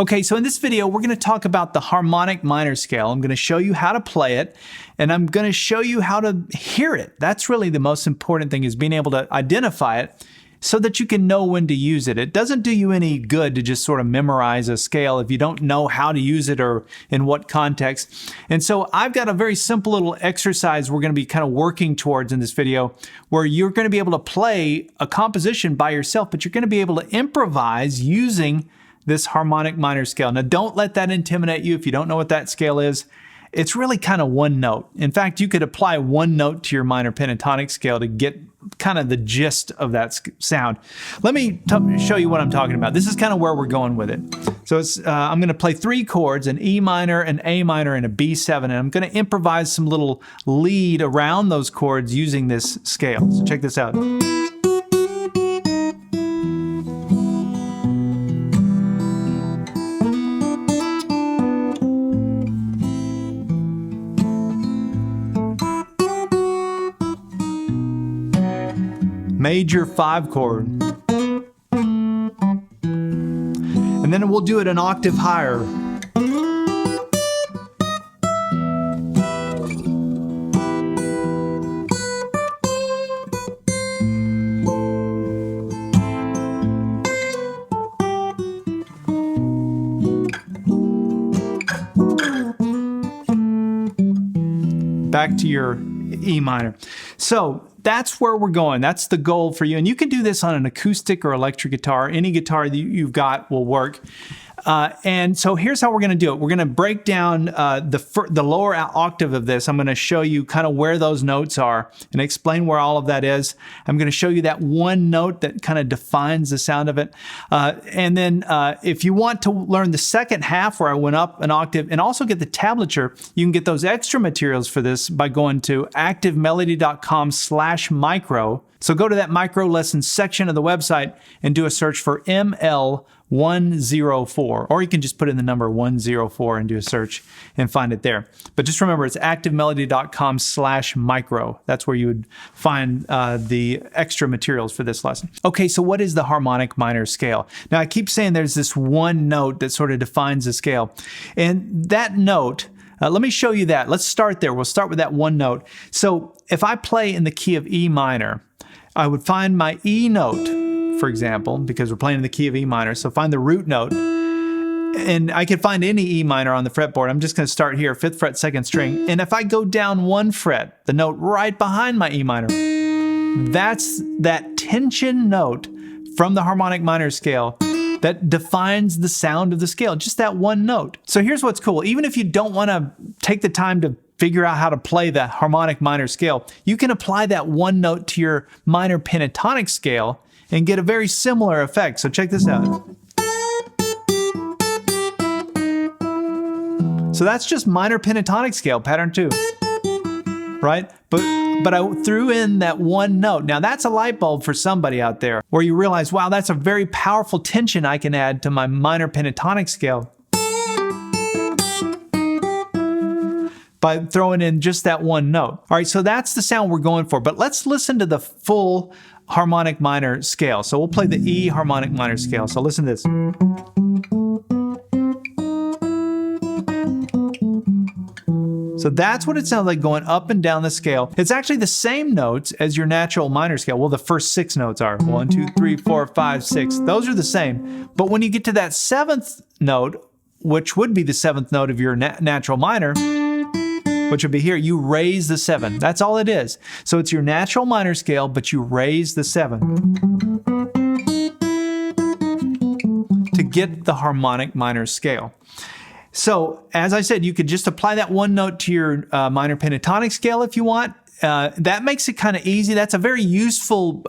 Okay, so in this video, we're going to talk about the harmonic minor scale. I'm going to show you how to play it, and I'm going to show you how to hear it. That's really the most important thing, is being able to identify it so that you can know when to use it. It doesn't do you any good to just sort of memorize a scale if you don't know how to use it or in what context. And so I've got a very simple little exercise we're going to be kind of working towards in this video, where you're going to be able to play a composition by yourself, but you're going to be able to improvise using this harmonic minor scale. Now, don't let that intimidate you if you don't know what that scale is. It's really kind of one note. In fact, you could apply one note to your minor pentatonic scale to get kind of the gist of that sound. Let me show you what I'm talking about. This is kind of where we're going with it. So I'm going to play 3 chords, an E minor, an A minor, and a B7, and I'm going to improvise some little lead around those chords using this scale. So check this out. Major 5 chord. And then we'll do it an octave higher. Back to your E minor. So that's where we're going. That's the goal for you. And you can do this on an acoustic or electric guitar. Any guitar that you've got will work. And so here's how we're going to do it. We're going to break down the lower octave of this. I'm going to show you kind of where those notes are and explain where all of that is. I'm going to show you that one note that kind of defines the sound of it. And then if you want to learn the second half, where I went up an octave, and also get the tablature, you can get those extra materials for this by going to activemelody.com/micro. So go to that MicroLesson section of the website and do a search for ML104, or you can just put in the number 104 and do a search and find it there. But just remember, it's activemelody.com/micro. That's where you would find the extra materials for this lesson. Okay, so what is the harmonic minor scale? Now, I keep saying there's this one note that sort of defines the scale. And that note, let me show you that. Let's start there. We'll start with that one note. So if I play in the key of E minor, I would find my E note, for example, because we're playing in the key of E minor. So find the root note, and I can find any E minor on the fretboard. I'm just going to start here, 5th fret, 2nd string. And if I go down 1 fret, the note right behind my E minor, that's that tension note from the harmonic minor scale that defines the sound of the scale, just that one note. So here's what's cool. Even if you don't want to take the time to figure out how to play the harmonic minor scale, you can apply that one note to your minor pentatonic scale and get a very similar effect. So check this out. So that's just minor pentatonic scale, pattern 2, right? But I threw in that one note. Now that's a light bulb for somebody out there, where you realize, wow, that's a very powerful tension I can add to my minor pentatonic scale by throwing in just that one note. All right, so that's the sound we're going for. But let's listen to the full harmonic minor scale. So we'll play the E harmonic minor scale. So listen to this. So that's what it sounds like going up and down the scale. It's actually the same notes as your natural minor scale. Well, the first 6 notes are 1, 2, 3, 4, 5, 6. Those are the same. But when you get to that 7th note, which would be the 7th note of your natural minor, which would be here, you raise the 7. That's all it is. So it's your natural minor scale, but you raise the 7 to get the harmonic minor scale. So as I said, you could just apply that one note to your minor pentatonic scale if you want. That makes it kind of easy. That's a very useful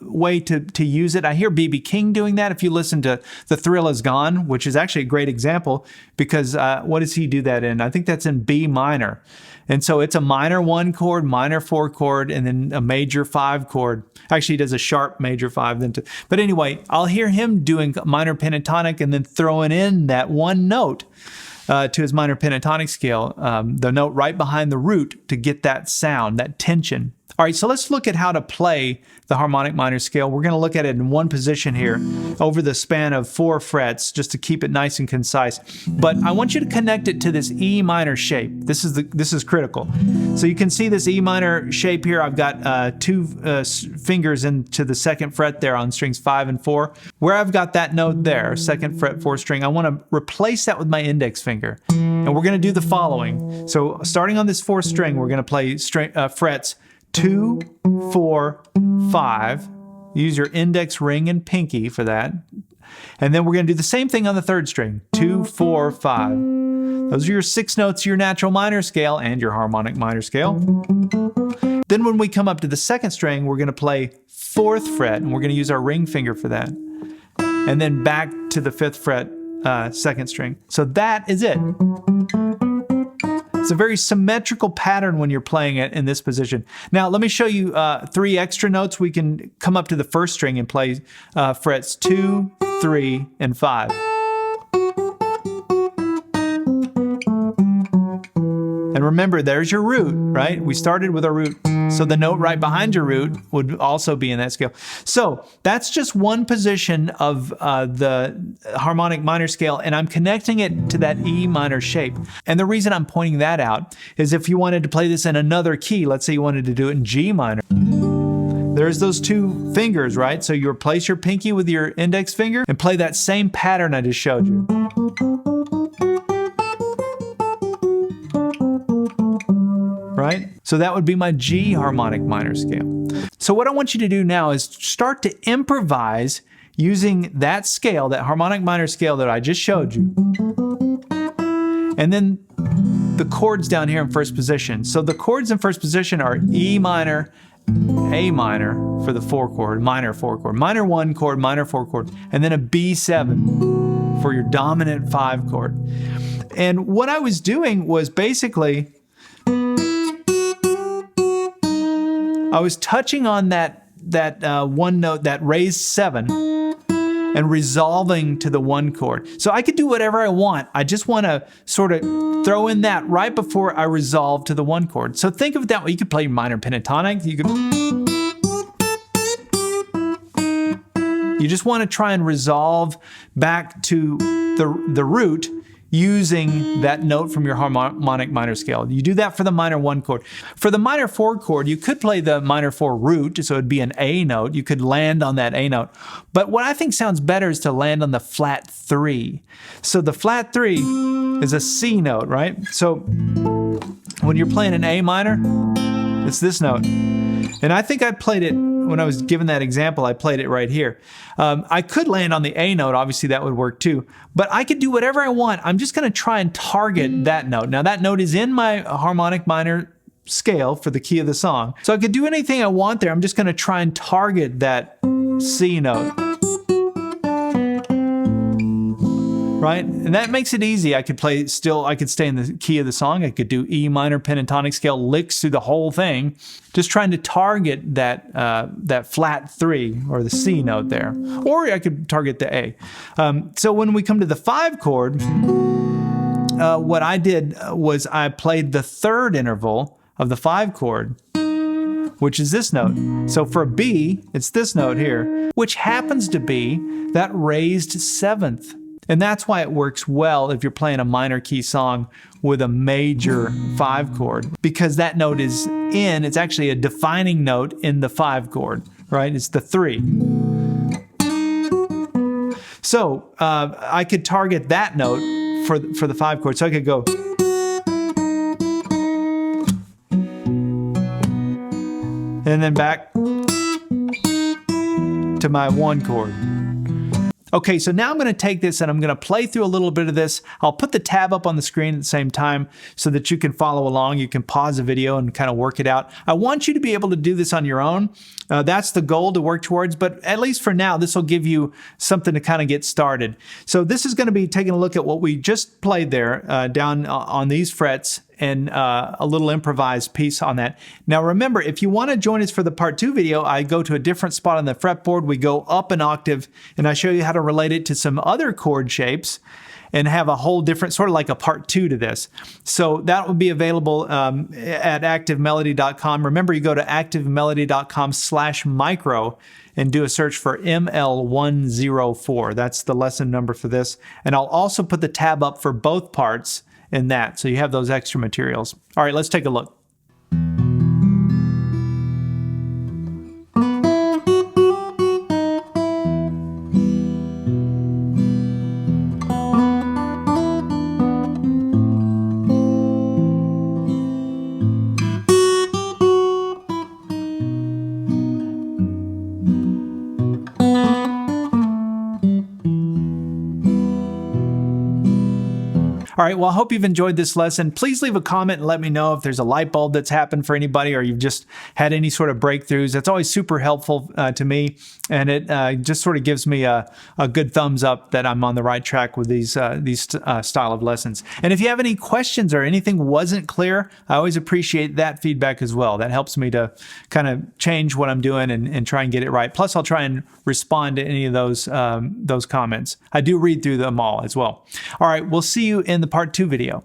way to use it. I hear B.B. King doing that. If you listen to The Thrill Is Gone, which is actually a great example, because what does he do that in? I think that's in B minor. And so it's a minor 1 chord, minor 4 chord, and then a major 5 chord. Actually, he does a sharp major 5. But anyway, I'll hear him doing minor pentatonic and then throwing in that one note to his minor pentatonic scale, the note right behind the root, to get that sound, that tension. All right, so let's look at how to play the harmonic minor scale. We're going to look at it in one position here over the span of 4 frets just to keep it nice and concise. But I want you to connect it to this E minor shape. This is critical. So you can see this E minor shape here. I've got 2 fingers into the 2nd fret there on strings 5 and 4. Where I've got that note there, 2nd fret 4th string, I want to replace that with my index finger. And we're going to do the following. So starting on this 4th string, we're going to play frets 2, 4, 5. Use your index, ring, and pinky for that. And then we're going to do the same thing on the 3rd string. 2, 4, 5. Those are your 6 notes, your natural minor scale and your harmonic minor scale. Then when we come up to the 2nd string, we're going to play 4th fret, and we're going to use our ring finger for that. And then back to the 5th fret, 2nd string. So that is it. It's a very symmetrical pattern when you're playing it in this position. Now, let me show you 3 extra notes. We can come up to the 1st string and play frets 2, 3, and 5. And remember, there's your root, right? We started with our root. So the note right behind your root would also be in that scale. So that's just one position of the harmonic minor scale, and I'm connecting it to that E minor shape. And the reason I'm pointing that out is if you wanted to play this in another key, let's say you wanted to do it in G minor, there's those 2 fingers, right? So you replace your pinky with your index finger and play that same pattern I just showed you. Right? So that would be my G harmonic minor scale. So what I want you to do now is start to improvise using that scale, that harmonic minor scale that I just showed you. And then the chords down here in 1st position. So the chords in 1st position are E minor, A minor for the 4 chord, minor 4 chord, minor 1 chord, minor 4 chord, and then a B7 for your dominant 5 chord. And what I was doing was basically I was touching on that one note, that raised 7, and resolving to the 1 chord. So I could do whatever I want. I just want to sort of throw in that right before I resolve to the 1 chord. So think of it that way. You could play minor pentatonic. You just want to try and resolve back to the root using that note from your harmonic minor scale. You do that for the minor 1 chord. For the minor 4 chord, you could play the minor 4 root, so it'd be an A note. You could land on that A note. But what I think sounds better is to land on the flat 3. So the flat 3 is a C note, right? So when you're playing an A minor, it's this note. And I think I played it, when I was given that example, I played it right here. I could land on the A note, obviously that would work too, but I could do whatever I want. I'm just gonna try and target that note. Now that note is in my harmonic minor scale for the key of the song. So I could do anything I want there. I'm just gonna try and target that C note. Right? And that makes it easy. I could stay in the key of the song. I could do E minor pentatonic scale licks through the whole thing, just trying to target that flat 3 or the C note there. Or I could target the A. So when we come to the 5 chord, what I did was I played the 3rd interval of the 5 chord, which is this note. So for a B, it's this note here, which happens to be that raised 7th. And that's why it works well if you're playing a minor key song with a major 5 chord, because that note is it's actually a defining note in the 5 chord, right? It's the 3. So I could target that note for the 5 chord. So I could go. And then back to my 1 chord. Okay, so now I'm going to take this and I'm going to play through a little bit of this. I'll put the tab up on the screen at the same time so that you can follow along. You can pause the video and kind of work it out. I want you to be able to do this on your own. That's the goal to work towards, but at least for now, this will give you something to kind of get started. So this is going to be taking a look at what we just played there down on these frets and a little improvised piece on that. Now remember, if you want to join us for the part 2 video, I go to a different spot on the fretboard. We go up an octave, and I show you how to relate it to some other chord shapes and have a whole different, sort of like a part 2 to this. So that will be available at activemelody.com. Remember, you go to activemelody.com/micro and do a search for ML104. That's the lesson number for this. And I'll also put the tab up for both parts in that, so you have those extra materials. All right, let's take a look. All right, well, I hope you've enjoyed this lesson. Please leave a comment and let me know if there's a light bulb that's happened for anybody, or you've just had any sort of breakthroughs. That's always super helpful to me, and it just sort of gives me a good thumbs up that I'm on the right track with these style of lessons. And if you have any questions or anything wasn't clear, I always appreciate that feedback as well. That helps me to kind of change what I'm doing and try and get it right. Plus, I'll try and respond to any of those comments. I do read through them all as well. All right, we'll see you in the part 2 video.